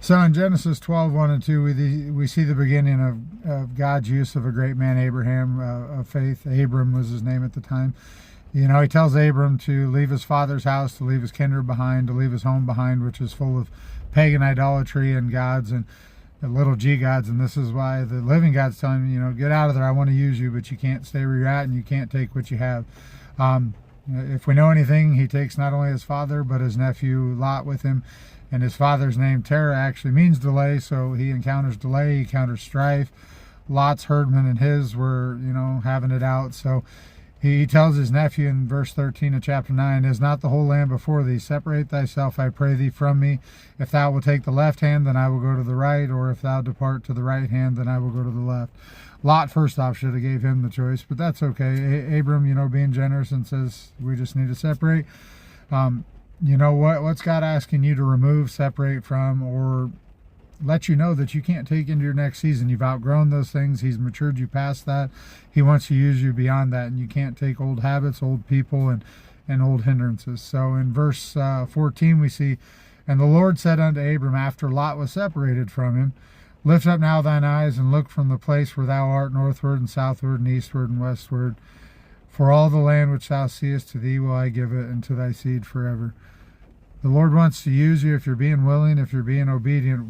So in Genesis 12, 1 and 2, we see the beginning of God's use of a great man, Abraham, of faith. Abram was his name at the time. You know, he tells Abram to leave his father's house, to leave his kindred behind, to leave his home behind, which is full of pagan idolatry and gods and little g gods. And this is why the living God's telling him, you know, get out of there. I want to use you, but you can't stay where you're at, and you can't take what you have. If we know anything, he takes not only his father, but his nephew Lot with him. And his father's name, Terah, actually means delay, so he encounters delay, he encounters strife. Lot's herdmen and his were, you know, having it out. So he tells his nephew in verse 13 of chapter 9, is not the whole land before thee? Separate thyself, I pray thee, from me. If thou wilt take the left hand, then I will go to the right, or if thou depart to the right hand, then I will go to the left. Lot, first off, should have gave him the choice, but that's okay. Abram, you know, being generous and says, we just need to separate. You know, what's God asking you to remove, separate from, or let you know that you can't take into your next season? You've outgrown those things. He's matured you past that. He wants to use you beyond that, and you can't take old habits, old people, and old hindrances. So in verse 14 we see, and the Lord said unto Abram after Lot was separated from him, lift up now thine eyes and look from the place where thou art northward and southward and eastward and westward. For all the land which thou seest, to thee will I give it, and to thy seed forever. The Lord wants to use you if you're being willing, if you're being obedient.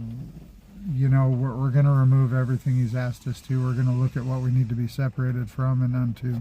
You know, we're going to remove everything he's asked us to. We're going to look at what we need to be separated from and unto.